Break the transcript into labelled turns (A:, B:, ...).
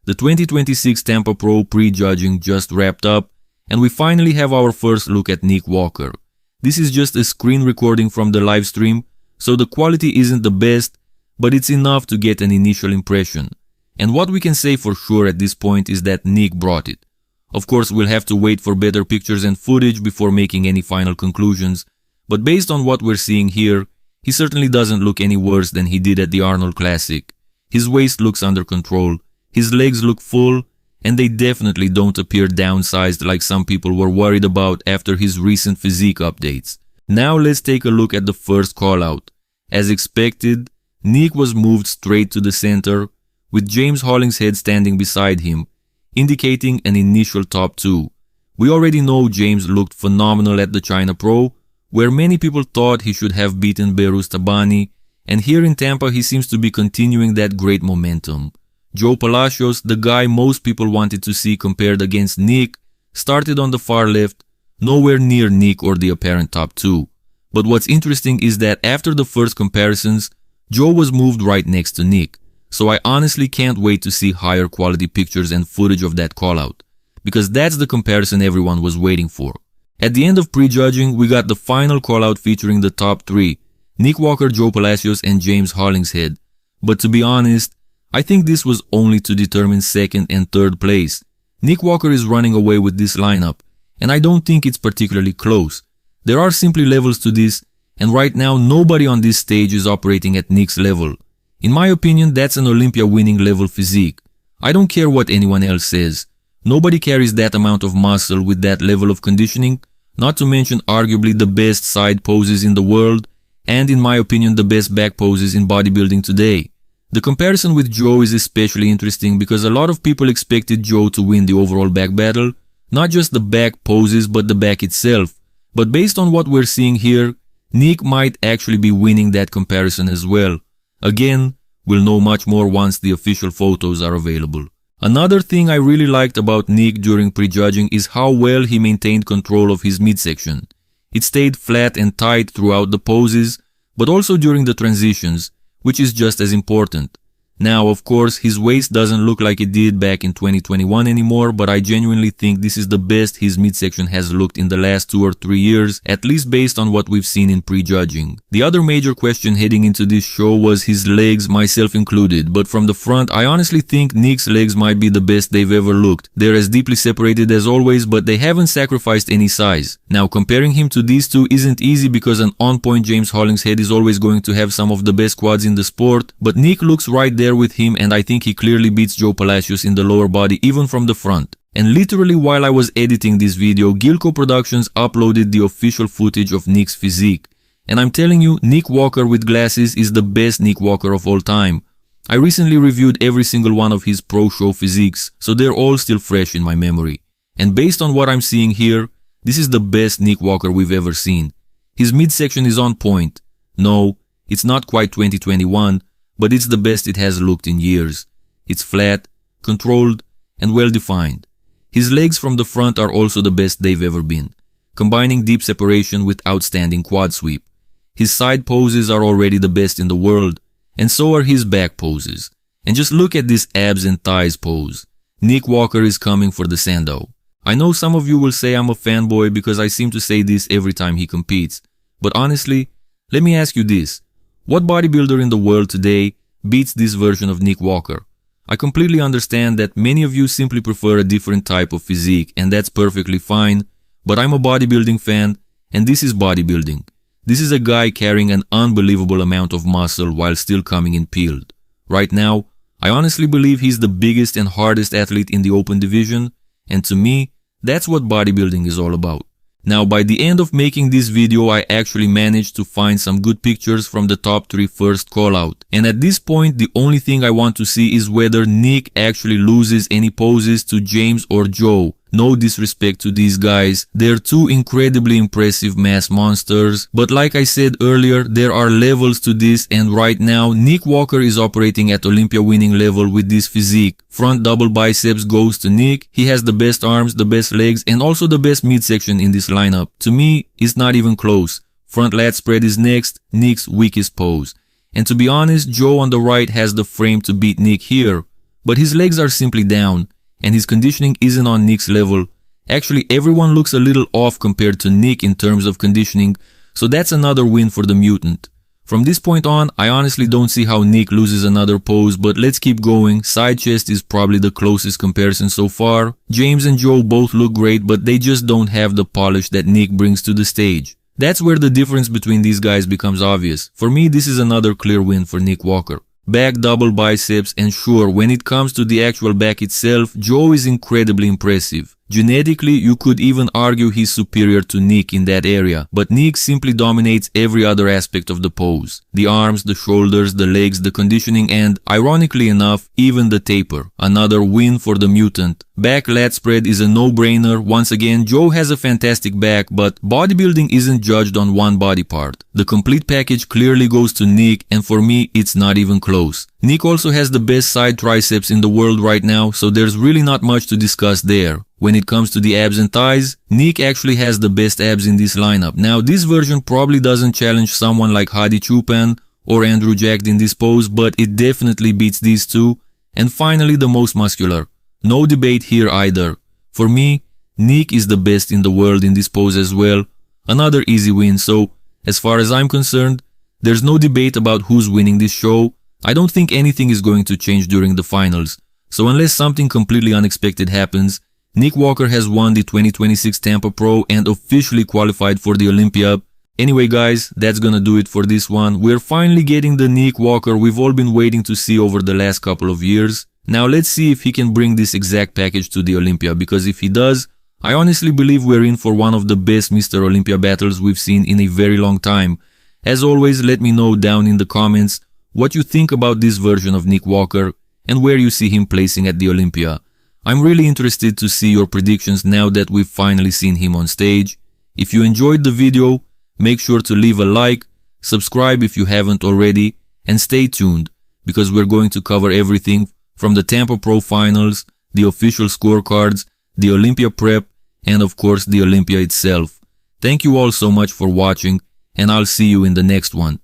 A: The 2026 Tampa Pro Prejudging just wrapped up, and we finally have our first look at Nick Walker. This is just a screen recording from the live stream, so the quality isn't the best, but it's enough to get an initial impression. And what we can say for sure at this point is that Nick brought it. Of course, we'll have to wait for better pictures and footage before making any final conclusions, but based on what we're seeing here, he certainly doesn't look any worse than he did at the Arnold Classic. His waist looks under control, his legs look full, and they definitely don't appear downsized like some people were worried about after his recent physique updates. Now let's take a look at the first call out. As expected, Nick was moved straight to the center, with James Hollingshead standing beside him, indicating an initial top 2. We already know James looked phenomenal at the China Pro, where many people thought he should have beaten Behruz Tabani, and here in Tampa he seems to be continuing that great momentum. Joe Palacios, the guy most people wanted to see compared against Nick, started on the far left, nowhere near Nick or the apparent top 2. But what's interesting is that after the first comparisons, Joe was moved right next to Nick, so I honestly can't wait to see higher quality pictures and footage of that callout, because that's the comparison everyone was waiting for. At the end of prejudging, we got the final callout featuring the top 3, Nick Walker, Joe Palacios, and James Hollingshead. But to be honest, I think this was only to determine second and third place. Nick Walker is running away with this lineup, and I don't think it's particularly close. There are simply levels to this, and right now nobody on this stage is operating at Nick's level. In my opinion, that's an Olympia winning level physique. I don't care what anyone else says. Nobody carries that amount of muscle with that level of conditioning, not to mention arguably the best side poses in the world, and in my opinion the best back poses in bodybuilding today. The comparison with Joe is especially interesting because a lot of people expected Joe to win the overall back battle, not just the back poses but the back itself. But based on what we're seeing here, Nick might actually be winning that comparison as well. Again, we'll know much more once the official photos are available. Another thing I really liked about Nick during prejudging is how well he maintained control of his midsection. It stayed flat and tight throughout the poses, but also during the transitions, which is just as important. Now, of course, his waist doesn't look like it did back in 2021 anymore, but I genuinely think this is the best his midsection has looked in the last 2 or 3 years, at least based on what we've seen in prejudging. The other major question heading into this show was his legs, myself included, but from the front, I honestly think Nick's legs might be the best they've ever looked. They're as deeply separated as always, but they haven't sacrificed any size. Now, comparing him to these two isn't easy because an on-point James Hollingshead is always going to have some of the best quads in the sport, but Nick looks right there with him, and I think he clearly beats Joe Palacios in the lower body even from the front. And literally while I was editing this video, Gilco Productions uploaded the official footage of Nick's physique. And I'm telling you, Nick Walker with glasses is the best Nick Walker of all time. I recently reviewed every single one of his pro show physiques, so they're all still fresh in my memory. And based on what I'm seeing here, this is the best Nick Walker we've ever seen. His midsection is on point. No, it's not quite 2021, but it's the best it has looked in years. It's flat, controlled, and well defined. His legs from the front are also the best they've ever been, combining deep separation with outstanding quad sweep. His side poses are already the best in the world, and so are his back poses. And just look at this abs and thighs pose. Nick Walker is coming for the Sandow. I know some of you will say I'm a fanboy because I seem to say this every time he competes, but honestly, let me ask you this. What bodybuilder in the world today beats this version of Nick Walker? I completely understand that many of you simply prefer a different type of physique, and that's perfectly fine, but I'm a bodybuilding fan, and this is bodybuilding. This is a guy carrying an unbelievable amount of muscle while still coming in peeled. Right now, I honestly believe he's the biggest and hardest athlete in the open division, and to me, that's what bodybuilding is all about. Now, by the end of making this video, I actually managed to find some good pictures from the top 3 first call-out. And at this point, the only thing I want to see is whether Nick actually loses any poses to James or Joe. No disrespect to these guys, they're two incredibly impressive mass monsters, but like I said earlier, there are levels to this, and right now Nick Walker is operating at Olympia winning level with this physique. Front double biceps goes to Nick, he has the best arms, the best legs, and also the best midsection in this lineup. To me, it's not even close. Front lat spread is next, Nick's weakest pose. And to be honest, Joe on the right has the frame to beat Nick here. but his legs are simply down, and his conditioning isn't on Nick's level. Actually, everyone looks a little off compared to Nick in terms of conditioning, so that's another win for the mutant. From this point on, I honestly don't see how Nick loses another pose, but let's keep going. Side chest is probably the closest comparison so far. James and Joe both look great, but they just don't have the polish that Nick brings to the stage. That's where the difference between these guys becomes obvious. For me, this is another clear win for Nick Walker. Back double biceps, and sure, when it comes to the actual back itself, Joe is incredibly impressive. Genetically, you could even argue he's superior to Nick in that area, but Nick simply dominates every other aspect of the pose. The arms, the shoulders, the legs, the conditioning, and, ironically enough, even the taper. Another win for the mutant. Back lat spread is a no-brainer. Once again, Joe has a fantastic back, but bodybuilding isn't judged on one body part. The complete package clearly goes to Nick, and for me, it's not even close. Nick also has the best side triceps in the world right now, so there's really not much to discuss there. When it comes to the abs and thighs, Nick actually has the best abs in this lineup. Now, this version probably doesn't challenge someone like Hadi Choopan or Andrew Jacked in this pose, but it definitely beats these two. And finally, the most muscular. No debate here either. For me, Nick is the best in the world in this pose as well. Another easy win, so as far as I'm concerned, there's no debate about who's winning this show. I don't think anything is going to change during the finals. So unless something completely unexpected happens, Nick Walker has won the 2026 Tampa Pro and officially qualified for the Olympia. Anyway guys, that's gonna do it for this one. We're finally getting the Nick Walker we've all been waiting to see over the last couple of years. Now let's see if he can bring this exact package to the Olympia, because if he does, I honestly believe we're in for one of the best Mr. Olympia battles we've seen in a very long time. As always, let me know down in the comments what you think about this version of Nick Walker and where you see him placing at the Olympia. I'm really interested to see your predictions now that we've finally seen him on stage. If you enjoyed the video, make sure to leave a like, subscribe if you haven't already, and stay tuned, because we're going to cover everything from the Tampa Pro Finals, the official scorecards, the Olympia prep, and of course the Olympia itself. Thank you all so much for watching, and I'll see you in the next one.